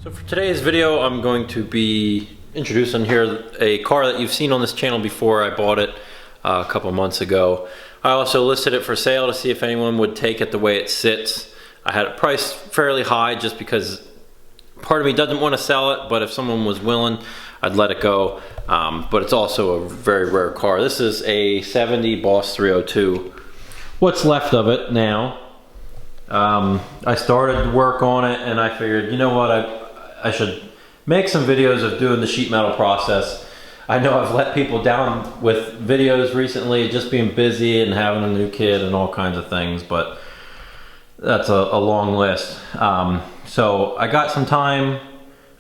So for today's video, I'm going to be introducing here a car that you've seen on this channel before. I bought it a couple months ago. I also listed it for sale to see if anyone would take it the way it sits. I had it priced fairly high just because part of me doesn't want to sell it, but if someone was willing, I'd let it go. But it's also a very rare car. This is a 70 Boss 302. What's left of it now. I started work on it and I figured, you know what, I should make some videos of doing the sheet metal process. I know I've let people down with videos recently, just being busy and having a new kid and all kinds of things, but that's a long list. So I got some time,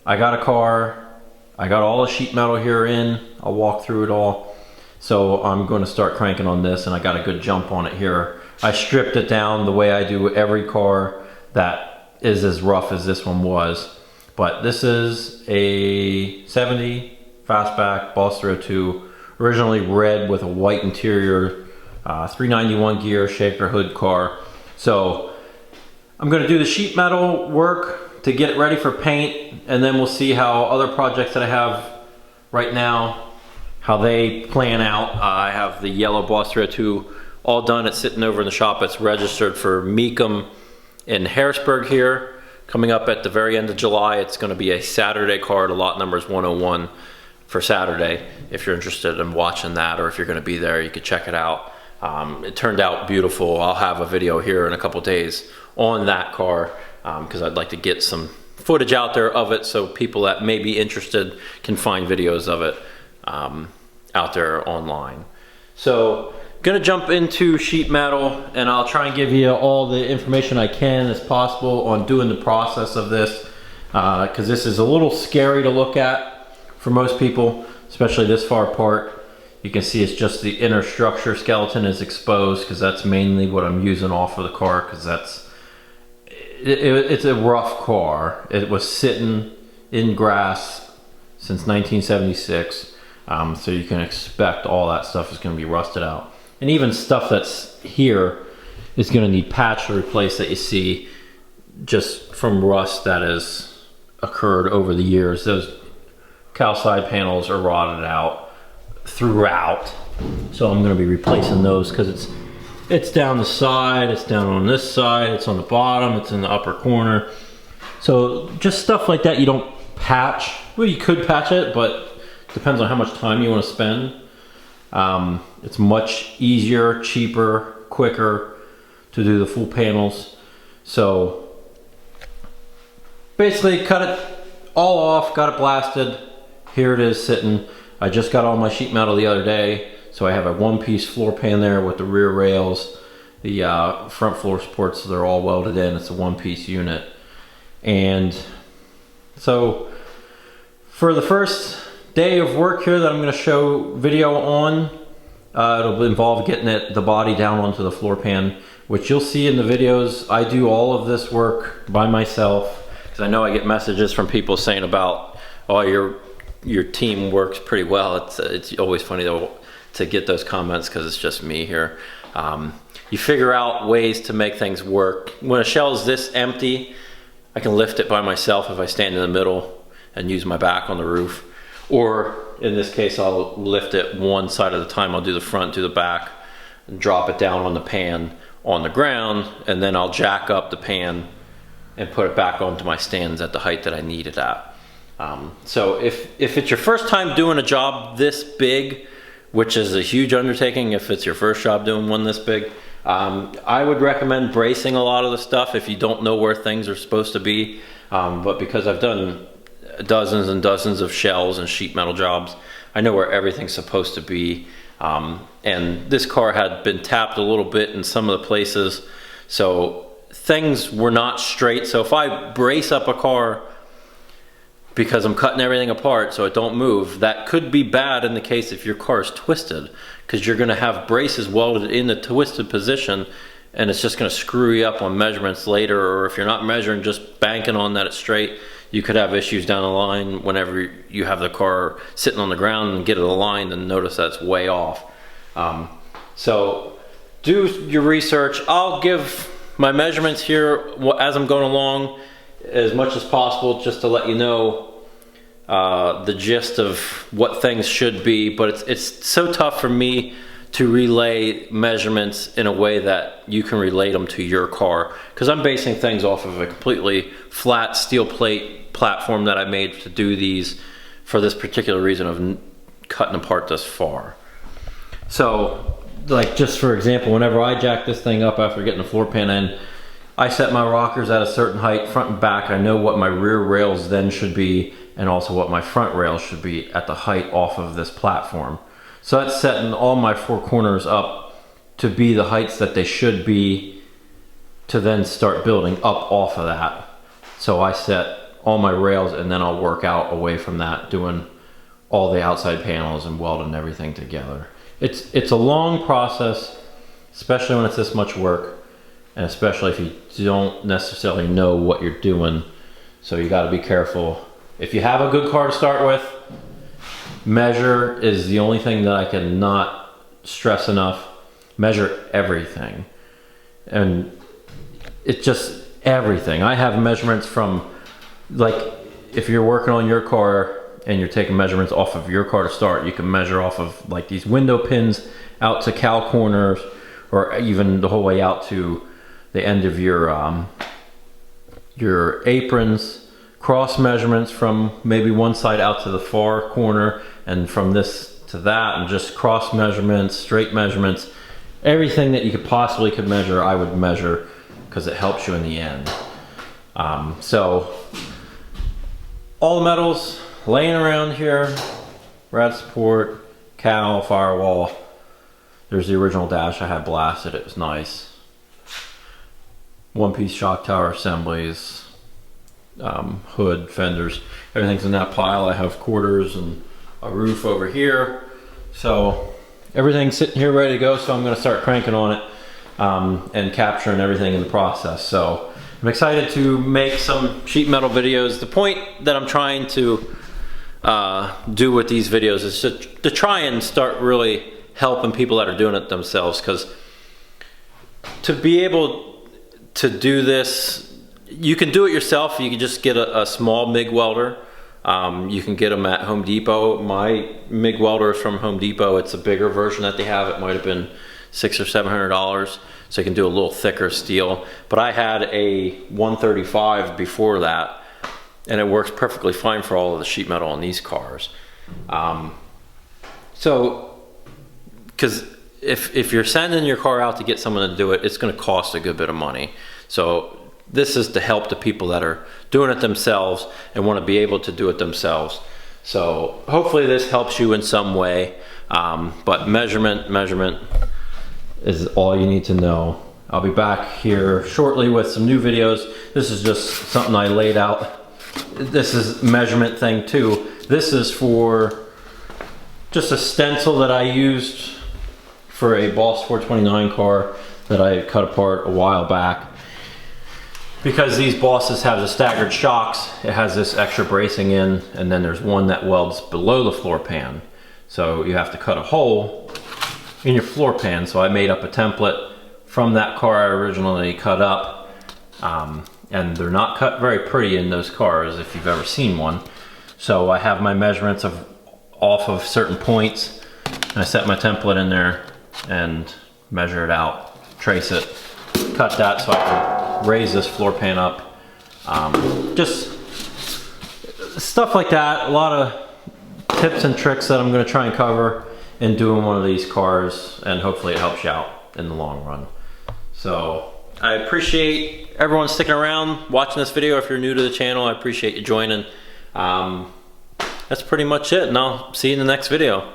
I got a car, I got all the sheet metal here in, I'll walk through it all. So I'm going to start cranking on this and I got a good jump on it here. I stripped it down the way I do every car that is as rough as this one was. But this is a 70 fastback Boss 302, originally red with a white interior, 391 gear shaker hood car. So I'm going to do the sheet metal work to get it ready for paint, and then we'll see how other projects that I have right now, how they plan out. I have the yellow Boss 302 all done. It's sitting over in the shop. It's registered for Meekum in Harrisburg here. Coming up at the very end of July, it's going to be a Saturday car. The lot number is 101 for Saturday. If you're interested in watching that, or if you're going to be there, you could check it out. It turned out beautiful. I'll have a video here in a couple days on that car because I'd like to get some footage out there of it so people that may be interested can find videos of it out there online. So gonna jump into sheet metal and I'll try and give you all the information I can as possible on doing the process of this because this is a little scary to look at for most people, especially this far apart. You can see it's just the inner structure skeleton is exposed because that's mainly what I'm using off of the car, because it's a rough car. It was sitting in grass since 1976, so you can expect all that stuff is going to be rusted out. And even stuff that's here is going to need patch to replace that you see just from rust that has occurred over the years. Those cowl side panels are rotted out throughout. So I'm going to be replacing those because it's down the side, it's down on this side, it's on the bottom, it's in the upper corner. So just stuff like that you don't patch. Well, you could patch it, but it depends on how much time you want to spend. It's much easier, cheaper, quicker to do the full panels. So basically cut it all off, got it blasted. Here it is sitting. I just got all my sheet metal the other day, so I have a one-piece floor pan there with the rear rails. The front floor supports, they're all welded in. It's a one-piece unit. And so for the first day of work here that I'm going to show video on, it'll involve getting the body down onto the floor pan, which you'll see in the videos. I do all of this work by myself because I know I get messages from people saying about, oh, your team works pretty well. It's always funny to get those comments because it's just me here. You figure out ways to make things work. When a shell is this empty, I can lift it by myself if I stand in the middle and use my back on the roof. Or in this case, I'll lift it one side at a time. I'll do the front, do the back, and drop it down on the pan on the ground, and then I'll jack up the pan and put it back onto my stands at the height that I need it at. So if it's your first time doing a job this big, which is a huge undertaking if it's your first job doing one this big, I would recommend bracing a lot of the stuff if you don't know where things are supposed to be. But because I've done dozens and dozens of shells and sheet metal jobs, I know where everything's supposed to be. And this car had been tapped a little bit in some of the places, so things were not straight. So if I brace up a car because I'm cutting everything apart so it don't move, that could be bad in the case if your car is twisted, because you're going to have braces welded in the twisted position and it's just going to screw you up on measurements later. Or if you're not measuring, just banking on that it's straight, you could have issues down the line whenever you have the car sitting on the ground and get it aligned and notice that's way off. So do your research. I'll give my measurements here as I'm going along. as much as possible just to let you know the gist of what things should be, but it's so tough for me to relay measurements in a way that you can relate them to your car, because I'm basing things off of a completely flat steel plate platform that I made to do these for this particular reason of cutting apart this far. So, like, just for example, whenever I jack this thing up after getting the floor pan in, I set my rockers at a certain height, front and back. I know what my rear rails then should be, and also what my front rails should be at the height off of this platform. So that's setting all my four corners up to be the heights that they should be, to then start building up off of that. So I set all my rails, and then I'll work out away from that, doing all the outside panels and welding everything together. It's a long process, especially when it's this much work, and especially if you don't necessarily know what you're doing. So you got to be careful. If you have a good car to start with, measure is the only thing that I cannot stress enough. Measure everything. And it's just everything. I have measurements from, like, if you're working on your car and you're taking measurements off of your car to start, you can measure off of like these window pins out to cowl corners, or even the whole way out to the end of your aprons. Cross measurements from maybe one side out to the far corner, and from this to that, and just cross measurements, straight measurements, everything that you could measure, I would measure, because it helps you in the end. So all the metals laying around here, rad support, cowl, firewall. There's the original dash I had blasted, it was nice. One-piece shock tower assemblies, hood, fenders, everything's in that pile. I have quarters and a roof over here. So everything's sitting here ready to go, so I'm going to start cranking on it and capturing everything in the process. So I'm excited to make some sheet metal videos. The point that I'm trying to do with these videos is to try and start really helping people that are doing it themselves, because to be able to do this, you can do it yourself. You can just get a small MIG welder. You can get them at Home Depot. My MIG welder is from Home Depot. It's a bigger version that they have. It might have been $600 or $700, so you can do a little thicker steel. But I had a 135 before that, and it works perfectly fine for all of the sheet metal on these cars. Because if you're sending your car out to get someone to do it, it's going to cost a good bit of money. So this is to help the people that are doing it themselves and want to be able to do it themselves. So hopefully this helps you in some way. But measurement is all you need to know. I'll be back here shortly with some new videos. This is just something I laid out. This is measurement thing too. This is for just a stencil that I used for a Boss 429 car that I cut apart a while back. Because these Bosses have the staggered shocks, it has this extra bracing in, and then there's one that welds below the floor pan. So you have to cut a hole in your floor pan. So I made up a template from that car I originally cut up. And they're not cut very pretty in those cars if you've ever seen one. So I have my measurements off of certain points, and I set my template in there and measure it out, trace it, cut that so I can raise this floor pan up. Just stuff like that. A lot of tips and tricks that I'm going to try and cover in doing one of these cars, and hopefully it helps you out in the long run. So I appreciate everyone sticking around watching this video. If you're new to the channel, I appreciate you joining. That's pretty much it, and I'll see you in the next video.